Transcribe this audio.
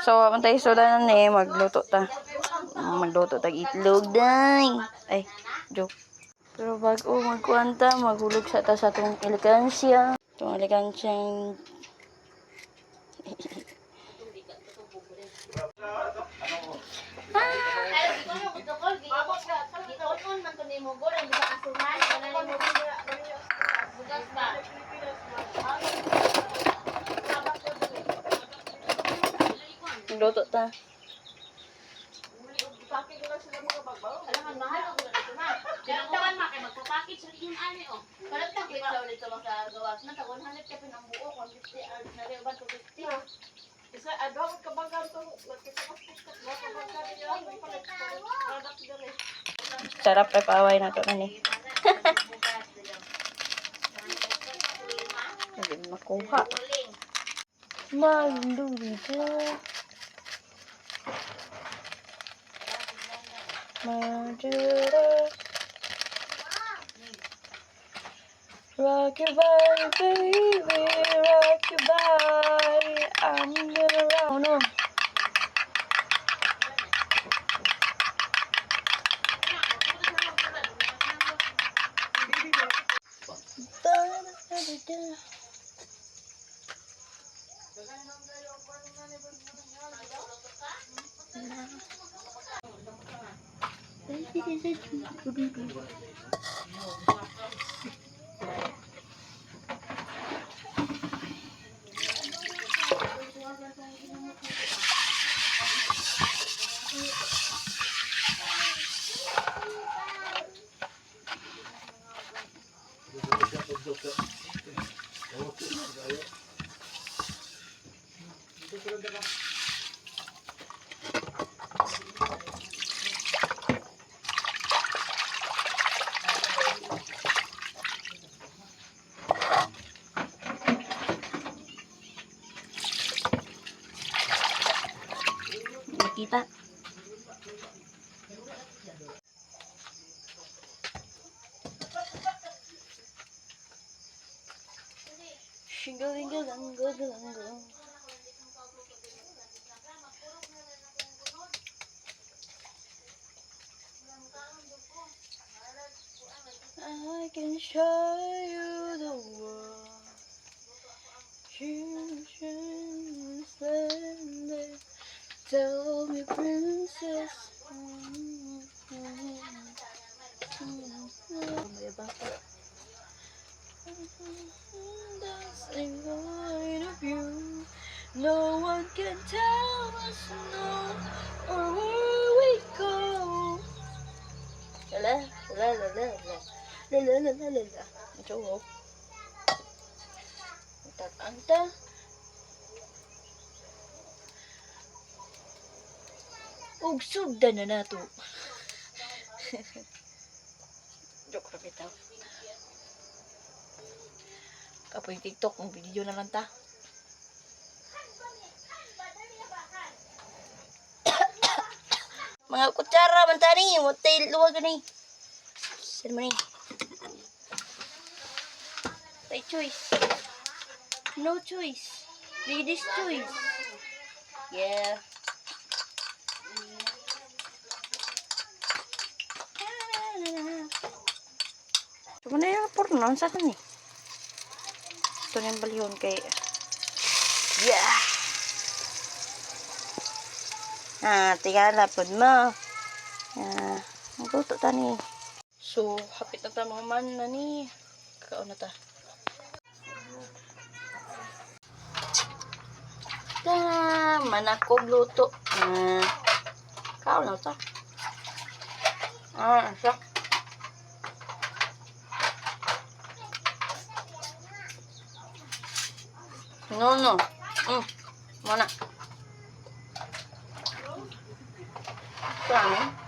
So, mantay soda na ni, magluto ta. Magluto ta itlog, day. Ay, joke. Pero bago magkuanta, maghulog sa ta sa itong elegansya. Itong elegansyang... Magluto ta. Alangan mahal ang gusto na. Tinataman ma kay magpa-package sa inyo ani oh. Kalat ta kita ulit sa mga gawas na ta 100 ka pinambuo ko 50 na rin ba to 50. Isa adawat ka bagal to Sarap pa paaway na to na ni. Hindi makuha. Magluto. Madura. Rock your body, baby, rock your body. I'm gonna round on. Kita. I can show you the world. Children slender. Tell me, princess. Dancing light of you. No one can tell us no or where we go. La la la la la la la la la la la. Ito. Anta. Ug sugdan na nato. Joke ra bitaw. Kapoy TikTok ng video na lang ta. Mga kutsara man tani, mo tail luwag ni. Sir man ni. Tay choice. No choice. Ladies choice. Yeah. Mana yung porno? Saan ni? Ito na yung balyon kay... Yeah! Tingala po mo. Magluto ta ni. So, hapit na ta mga man na ni. Kakaon na ta. Manakog luto. Kaon na ta. Siya. No. Mana? Saan?